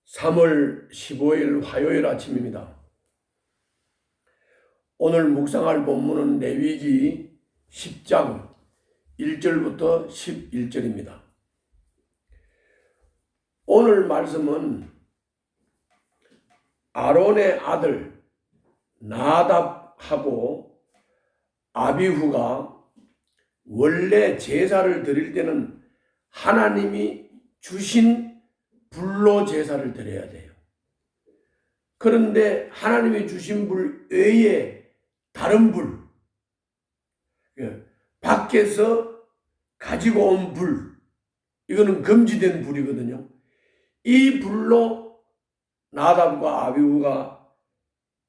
3월 15일 화요일 아침입니다. 오늘 묵상할 본문은 레위기 10장 1절부터 11절입니다. 오늘 말씀은 아론의 아들 나답하고 아비후가 원래 제사를 드릴 때는 하나님이 주신 불로 제사를 드려야 돼요. 그런데 하나님이 주신 불 외에 다른 불, 밖에서 가지고 온 불, 이거는 금지된 불이거든요. 이 불로 나답과 아비후가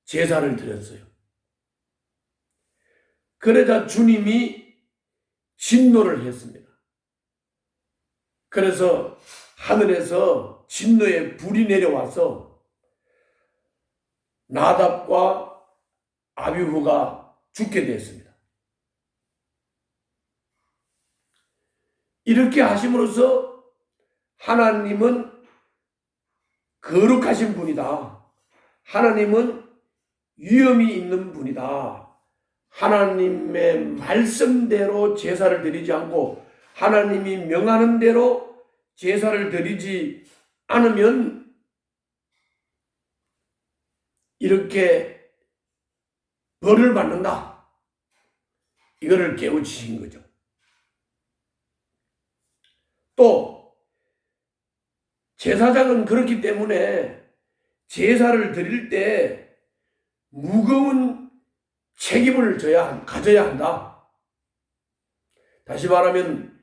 제사를 드렸어요. 그러자 주님이 진노를 했습니다. 그래서 하늘에서 진노의 불이 내려와서 나답과 아비후가 죽게 되었습니다. 이렇게 하심으로써 하나님은 거룩하신 분이다. 하나님은 위엄이 있는 분이다. 하나님의 말씀대로 제사를 드리지 않고 하나님이 명하는 대로 제사를 드리지 않으면 이렇게 벌을 받는다. 이거를 깨우치신 거죠. 또 제사장은 그렇기 때문에 제사를 드릴 때 무거운 책임을 가져야 한다. 다시 말하면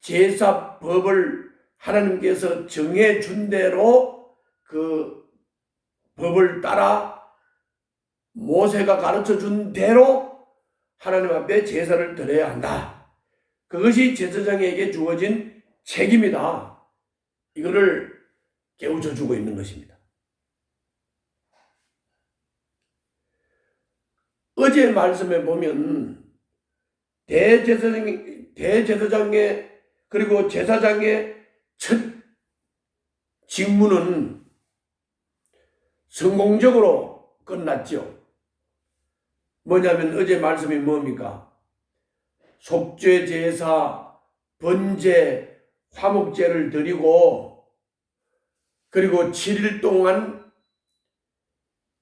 제사법을 하나님께서 정해준 대로 그 법을 따라 모세가 가르쳐준 대로 하나님 앞에 제사를 드려야 한다. 그것이 제사장에게 주어진 책임이다. 이거를 깨우쳐 주고 있는 것입니다. 어제 말씀에 보면 대제사장의 그리고 제사장의 첫 직무는 성공적으로 끝났죠. 뭐냐면 어제 말씀이 뭡니까? 속죄 제사, 번제, 화목제를 드리고 그리고 7일 동안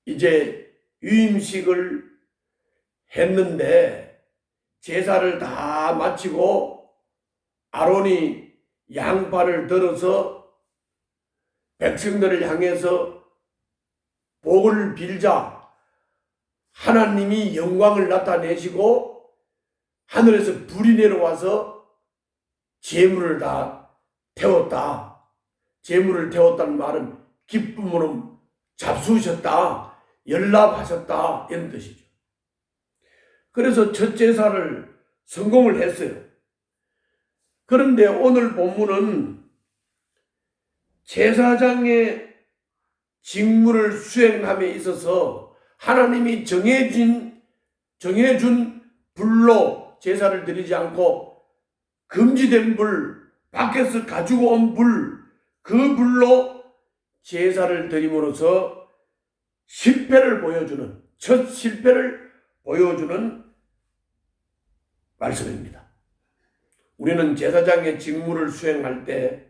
이제 유임식을 했는데 제사를 다 마치고 아론이 양팔을 들어서 백성들을 향해서 복을 빌자 하나님이 영광을 나타내시고 하늘에서 불이 내려와서 제물을 다 태웠다. 제물을 태웠다는 말은 기쁨으로 잡수셨다, 연락하셨다 이런 뜻이죠. 그래서 첫 제사를 성공을 했어요. 그런데 오늘 본문은 제사장의 직무를 수행함에 있어서 하나님이 정해준 불로 제사를 드리지 않고 금지된 불, 밖에서 가지고 온 불, 그 불로 제사를 드림으로써 실패를 보여주는, 첫 실패를 보여주는 말씀입니다. 우리는 제사장의 직무를 수행할 때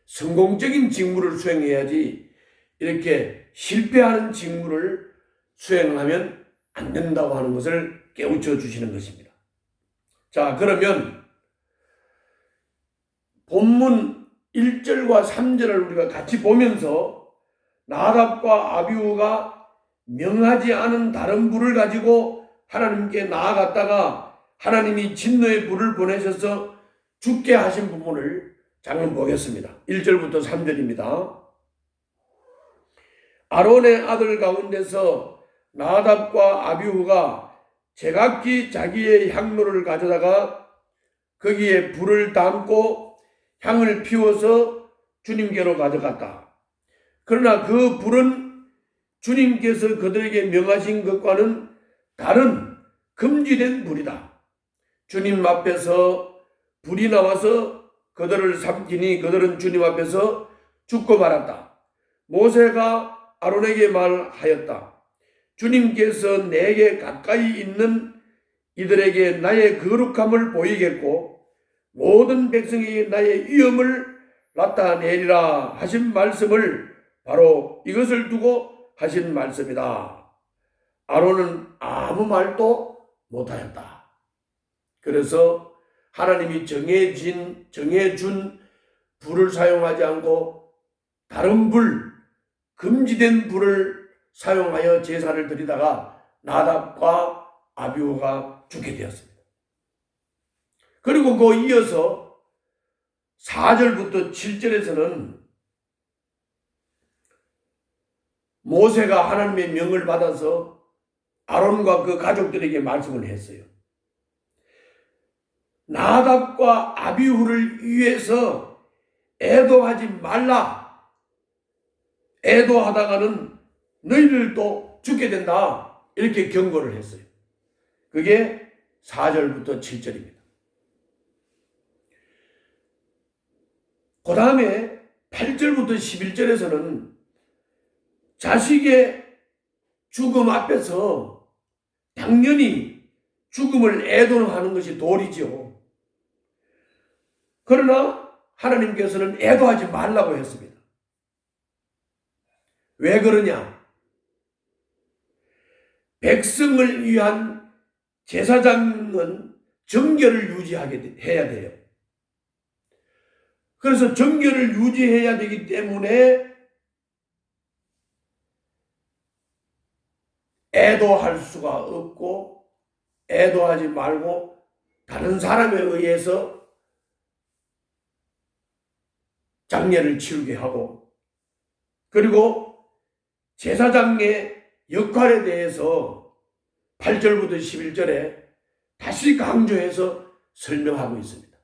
성공적인 직무를 수행해야지 이렇게 실패하는 직무를 수행하면 안 된다고 하는 것을 깨우쳐 주시는 것입니다. 자, 그러면 본문 1절과 3절을 우리가 같이 보면서 나답과 아비후가 명하지 않은 다른 불을 가지고 하나님께 나아갔다가 하나님이 진노의 불을 보내셔서 죽게 하신 부분을 잠깐 보겠습니다. 1절부터 3절입니다. 아론의 아들 가운데서 나답과 아비후가 제각기 자기의 향로를 가져다가 거기에 불을 담고 향을 피워서 주님께로 가져갔다. 그러나 그 불은 주님께서 그들에게 명하신 것과는 다른 금지된 불이다. 주님 앞에서 불이 나와서 그들을 삼키니 그들은 주님 앞에서 죽고 말았다. 모세가 아론에게 말하였다. 주님께서 내게 가까이 있는 이들에게 나의 거룩함을 보이겠고 모든 백성에게 나의 위엄을 나타내리라 하신 말씀을 바로 이것을 두고 하신 말씀이다. 아론은 아무 말도 못하였다. 그래서 하나님이 정해준 불을 사용하지 않고 다른 불, 금지된 불을 사용하여 제사를 드리다가 나답과 아비후가 죽게 되었습니다. 그리고 그 이어서 4절부터 7절에서는 모세가 하나님의 명을 받아서 아론과 그 가족들에게 말씀을 했어요. 나답과 아비후를 위해서 애도하지 말라. 애도하다가는 너희들도 죽게 된다. 이렇게 경고를 했어요. 그게 4절부터 7절입니다. 그 다음에 8절부터 11절에서는 자식의 죽음 앞에서 당연히 죽음을 애도하는 것이 도리죠. 그러나 하나님께서는 애도하지 말라고 했습니다. 왜 그러냐? 백성을 위한 제사장은 정결을 해야 돼요. 그래서 정결을 유지해야 되기 때문에 애도할 수가 없고 애도하지 말고 다른 사람에 의해서 장례를 치르게 하고, 그리고 제사장의 역할에 대해서 8절부터 11절에 다시 강조해서 설명하고 있습니다.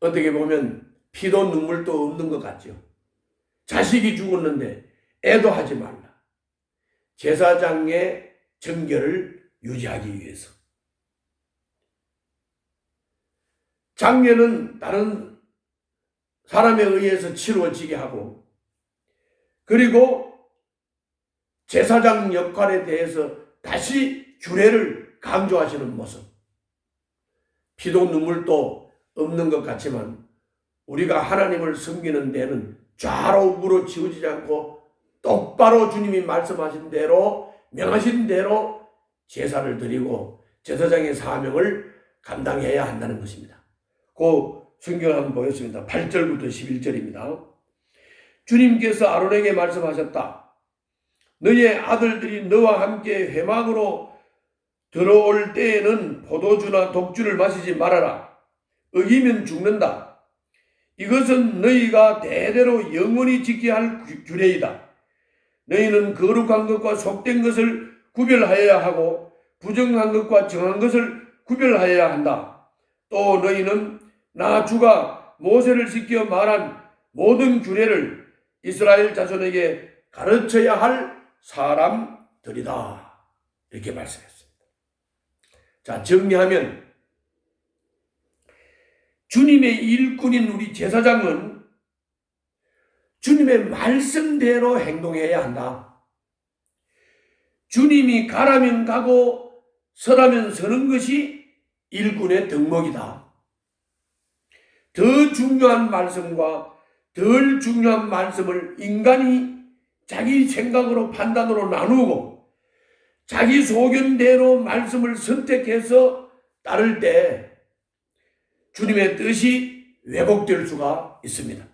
어떻게 보면 피도 눈물도 없는 것 같죠. 자식이 죽었는데 애도하지 말라. 제사장의 정결을 유지하기 위해서. 장례는 다른 사람에 의해서 치루어지게 하고, 그리고 제사장 역할에 대해서 다시 규례를 강조하시는 모습. 피도 눈물도 없는 것 같지만 우리가 하나님을 섬기는 데는 좌로 우로 치우치지 않고 똑바로 주님이 말씀하신 대로, 명하신 대로 제사를 드리고 제사장의 사명을 감당해야 한다는 것입니다. 그 성경을 한번 보겠습니다. 8절부터 11절입니다. 주님께서 아론에게 말씀하셨다. 너의 아들들이 너와 함께 회막으로 들어올 때에는 포도주나 독주를 마시지 말아라. 어기면 죽는다. 이것은 너희가 대대로 영원히 지켜야 할 규례이다. 너희는 거룩한 것과 속된 것을 구별하여야 하고 부정한 것과 정한 것을 구별하여야 한다. 또 너희는 나 주가 모세를 시켜 말한 모든 규례를 이스라엘 자손에게 가르쳐야 할 사람들이다. 이렇게 말씀했습니다. 자, 정리하면 주님의 일꾼인 우리 제사장은 주님의 말씀대로 행동해야 한다. 주님이 가라면 가고 서라면 서는 것이 일꾼의 덕목이다. 더 중요한 말씀과 덜 중요한 말씀을 인간이 자기 생각으로 판단으로 나누고 자기 소견대로 말씀을 선택해서 따를 때 주님의 뜻이 왜곡될 수가 있습니다.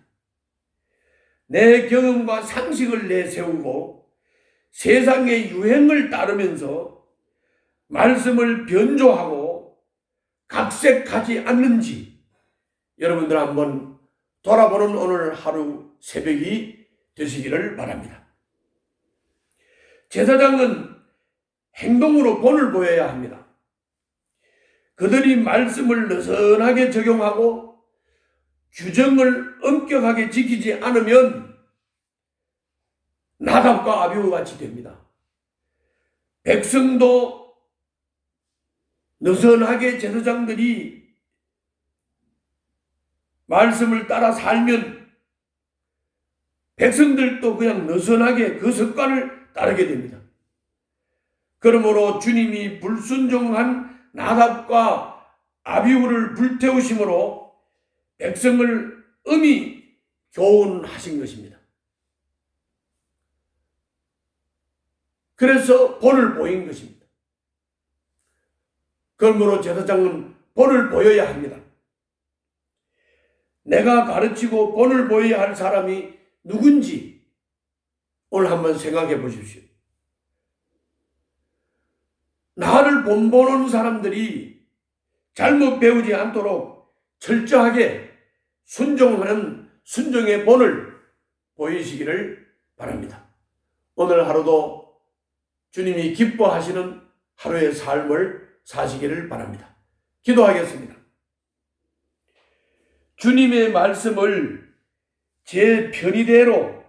내 경험과 상식을 내세우고 세상의 유행을 따르면서 말씀을 변조하고 각색하지 않는지 여러분들 한번 돌아보는 오늘 하루 새벽이 되시기를 바랍니다. 제사장은 행동으로 본을 보여야 합니다. 그들이 말씀을 느슨하게 적용하고 규정을 엄격하게 지키지 않으면 나답과 아비후 같이 됩니다. 백성도 느슨하게 제사장들이 말씀을 따라 살면 백성들도 그냥 느슨하게 그 습관을 따르게 됩니다. 그러므로 주님이 불순종한 나답과 아비후를 불태우심으로 백성을 엄히 교훈하신 것입니다. 그래서 본을 보인 것입니다. 그러므로 제사장은 본을 보여야 합니다. 내가 가르치고 본을 보여야 할 사람이 누군지 오늘 한번 생각해 보십시오. 나를 본보는 사람들이 잘못 배우지 않도록 철저하게 순종하는 순종의 본을 보이시기를 바랍니다. 오늘 하루도 주님이 기뻐하시는 하루의 삶을 사시기를 바랍니다. 기도하겠습니다. 주님의 말씀을 제 편의대로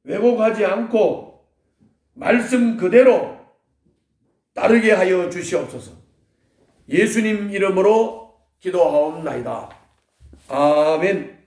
왜곡하지 않고 말씀 그대로 따르게 하여 주시옵소서. 예수님 이름으로 기도하옵나이다. 아멘.